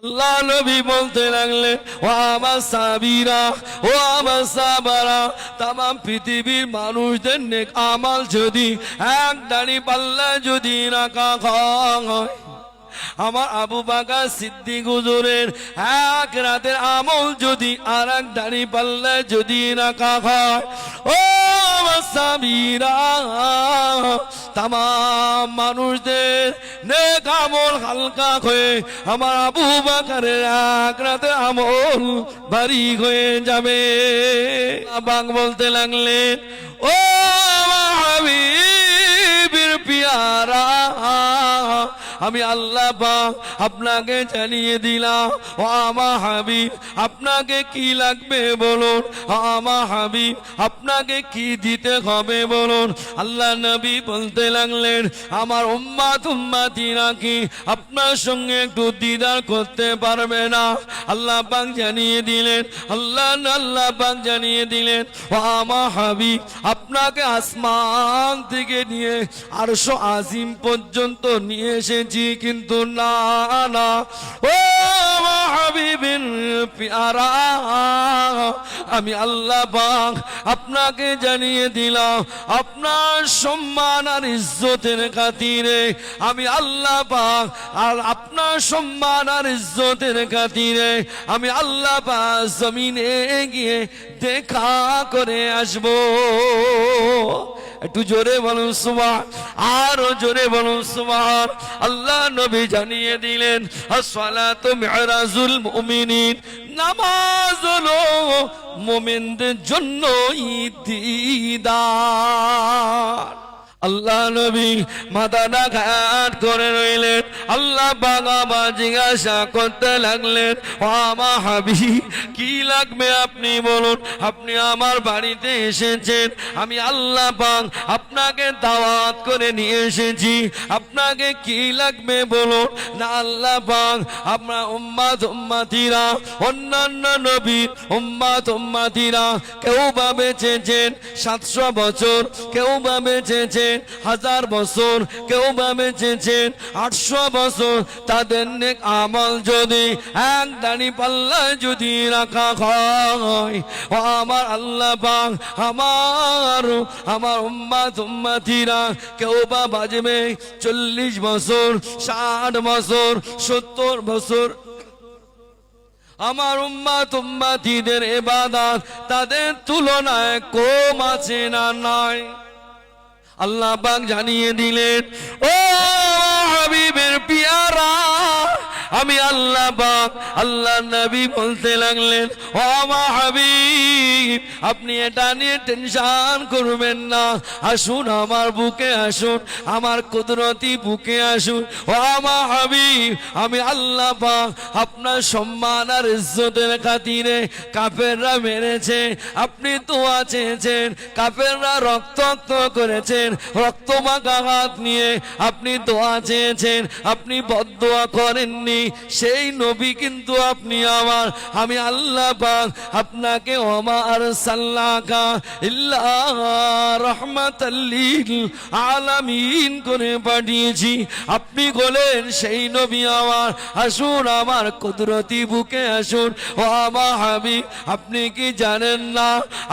আল্লাহ নবী বলতে লাগলেন, ও আমার সাহাবীরা, ও আমার সাহাবারা, তামাম পৃথিবীর মানুষদের নেক আমাল যদি এক দাড়ি পাল্লা যদি রাখা হয়, আমার আবু বকর সিদ্দিক হুজুরের এক রাতের আমল যদি আর এক দাড়ি পাল্লা যদি রাখা হয়, ও আমার সাহাবীরা, তামাম মানুষদের নেক আমল হালকা হয়ে আমার আবু বকরের এক রাতের আমল ভারী হয়ে যাবে। বাং বলতে লাগলেন, ও আমার হাবিবের পিয়ারা, আমি আল্লাহ পাক আপনাকে জানিয়ে দিলাম, ও আমার হাবিব আপনাকে কি লাগবে বলুন, আমার হাবিব আপনাকে কি দিতে হবে বলুন। আল্লাহ নবী বলতে লাগলেন, আমার উম্মতিরা কি আপনার সঙ্গে একটু দিদার করতে পারবে না? আল্লাহ পাক জানিয়ে দিলেন, আল্লাহ পাক জানিয়ে দিলেন, ও আমার হাবিব আপনাকে আসমান থেকে নিয়ে আরশ আজিম পর্যন্ত নিয়ে এসেছি, কিন্তু না না, ও আমার হাবিবের পিয়ারা, আমি আল্লাহ পাক আপনাকে জানিয়ে দিলাম, আপনার সম্মান আর ইজ্জতের খাতিরে আমি আল্লাহ পাক, আর আপনার সম্মান আর ইজ্জতের খাতিরে আমি আল্লাহ পাক জমিনে গিয়ে দেখা করে আসবো। একটু জোরে বলুন সুবহান, আরো জোরে বলুন সুবহান। আল্লাহ নবী জানিয়ে দিলেন, আসসালাতু মিরাজুল মুমিনিন, নামাজ হলো মুমিনদের জন্য দিদার। আল্লাহ নবী মাথাটা ঘাট করে রইলেন। আল্লাহ পাক আবার জিজ্ঞাসা করতে লাগলেন, ও আমার হাবিব কি লাগবে আপনি বলুন, আপনি আমার বাড়িতে এসেছেন, আমি আল্লাহ পাক আপনাকে দাওয়াত করে নিয়ে এসেছি, আপনাকে কি লাগবে বলুন না। আল্লাহ পাক আপনার উম্মতিরা, অন্যান্য নবীর উম্মতিরা কেউ বা বেঁচেছেন 700 বছর, কেউ বা বেঁচেছেন 1000 বছর, কেউ বা বেঁচেছেন 800 বছর। তাদের নেক আমল যদি এক দাড়ি পাল্লায় যদি রাখা হয়, ও আমার আল্লাহ পাক আমার উম্মতিরা কেউ বা বাজবে 40 বছর, 60 বছর, 70 বছর। আমার উম্মতিদের ইবাদত তাদের তুলনায় কম আছে না নাই? আল্লাহ পাক জানিয়ে দিলেন, ও হাবিবের পিয়ারা, আমি আল্লাহ পাক, আল্লাহ নবী বলতে লাগলেন, ও আমার হাবিব আপনি এটা নিয়ে টেনশন করবেন না, আসুন আমার বুকে আসুন, আমার কুদরতি বুকে আসুন। ও আমার হাবিব আমি আল্লাহ পাক আপনার সম্মান আর ইজ্জতের খাতিরে কাফেররা মেরেছে, আপনি দোয়া চেয়েছেন, কাফেররা রক্তাক্ত করেছেন, রক্ত মাখা হাত নিয়ে আপনি দোয়া চেয়েছেন, আপনি বদদোয়া করেননি, সেই নবী কিন্তু আপনি আমার, আমি আল্লাহ পাক আপনাকে ওমা আরসালনাকা ইল্লা রাহমাতাল লিল আলামিন করে পাঠিয়েছি, আপনি বলেন সেই নবী আমার, আসুন আমার কুদরতি বুকে আসুন। ও আমার হাবিব আপনি কি জানেন না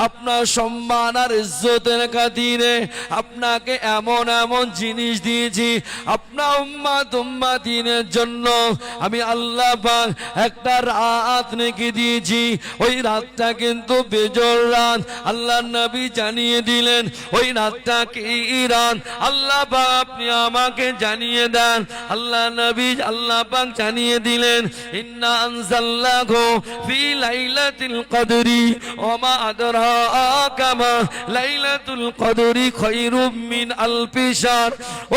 আপনার সম্মান আর ইজ্জতের খাতিরে আপনাকে এমন এমন জিনিস দিয়েছি, আপনার উম্মতিনের জন্য আমি আল্লাহ পাক একটা রাত রেখে দিয়েছি, ওই রাতটা কিন্তু বেজর রাত। আল্লাহ নবী জানিয়ে দিলেন ওই রাতটা কি রাত, আল্লাহ পাক আপনি আমাকে জানিয়ে দেন। আল্লাহ নবী আল্লাহ পাক জানিয়ে দিলেন, ইন্না আনজালনাহু ফি লাইলাতিল কদরি ওয়া মা আদরাকা মা লাইলাতুল কদরি খায়রুম মিন আলফি শাহর।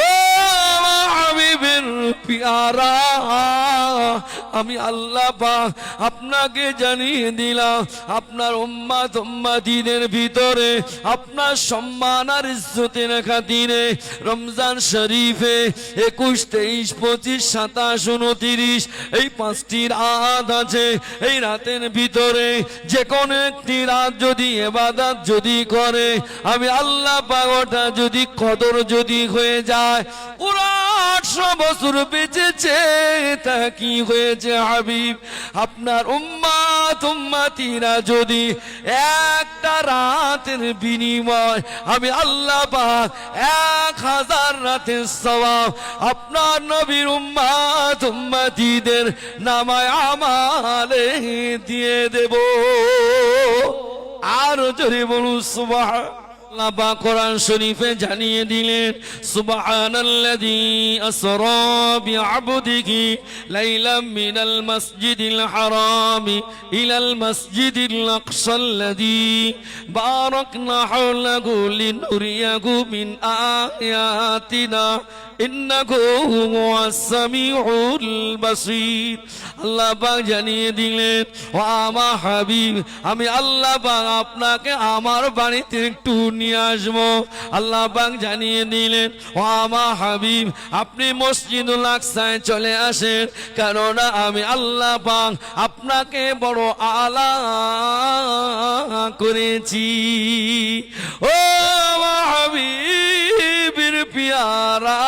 ও হাবিবের পিয়ারা আমি আল্লাহ পাক আপনাকে জানিয়ে দিলাম, আপনার উম্মতিদের ভিতরে আপনার সম্মান আর ইজ্জতের খাতিরে রমজান শরীফে 21, 23, 25, 27, 29 এই 5টি রাত আছে। এই রাতের ভিতরে যে কোনো একটি রাত যদি ইবাদত যদি করে আমি আল্লাহ পাক ওটা যদি কদর যদি হয়ে যায়, পুরা 800 বছর বেঁচেছে তা কি হয়েছে হাবিব? আপনার উম্মতিরা যদি একটা রাতের বিনিময় আমি আল্লাহ পাক 1000 রাতের সওয়াব আপনার নবীর উম্মতিদের নামায় আমালে দিয়ে দেব। আর জোরে বলুন সুবহান। আল্লাহ পাক কোরআন শরীফে জানিয়ে দিলেন সুবহানাল্লাযী আসরা বিআবদিহি লাইলাম মিনাল মাসজিদিল হারামি ইলাল মাসজিদিল আকসাল্লাযী বারাকনা হাওলাহু লিনুরিয়াহু মিন আয়াতিনা ইন্নাহু হুয়াস সামিউল বাসীর। আল্লাহ পাক জানিয়ে দিলেন ও আমার হাবিব আমি আল্লাহ পাক আপনাকে আমার বাড়িতে একটু নিয়ে আসবো। আল্লাহ পাক জানিয়ে দিলেন ও আমার হাবিব আপনি মসজিদুল আকসায় চলে আসেন, কেননা আমি আল্লাহ পাক আপনাকে বড় আলা করেছি। ও আমার হাবিবের পিয়ারা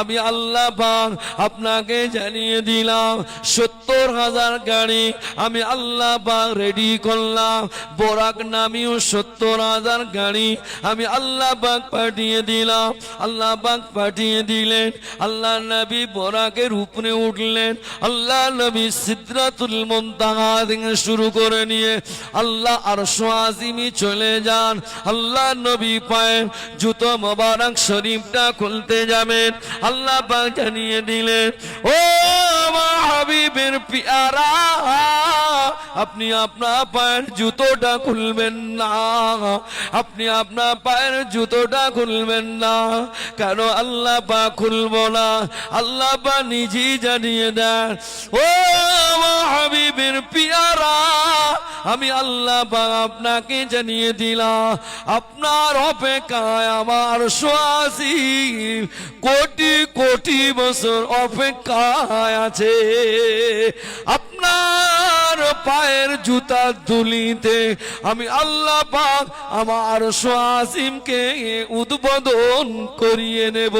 আমি আল্লাহ পাক আপনাকে জানিয়ে দিলাম 70,000 গাড়ি আমি আল্লাহ পাক রেডি করলাম। বোরাক নামিও 70,000 গাড়ি আমি আল্লাহ পাক পাঠিয়ে দিলাম। আল্লাহ পাক পাঠিয়ে দিলেন। আল্লাহ নবী বোরাকের উপরে উঠলেন। আল্লাহ নবী সিদরাতুল মুনতাহা থেকে শুরু করে নিয়ে আল্লাহ আরশ আজিমি চলে যান। আল্লাহ নবী পায়ের জুতো মোবারক শরীফটা খুলতে যাবেন। আল্লাহ পাক জানিয়ে দিলেন ও আমার হাবিবের পিয়ারা আপনি আপনার পায়ের জুতোটা খুলবেন না, আপনি আপনার পায়ের জুতোটা খুলবেন না। কেন আল্লাহ পাক খুলবো না? আল্লাহ পাক নিজেই জানিয়ে দেন ও আমার হাবিবের পিয়ারা আমি আল্লাহ পাক আপনাকে জানিয়ে দিলাম আপনার অপেক্ষায় আমার 80 কোটি কোটি বছর অপেক্ষায় আছে। আপনার পায়ের জুতা দুলিতে আমি আল্লাহ পাক আমার 80কে উদ্বোধন করিয়ে নেব।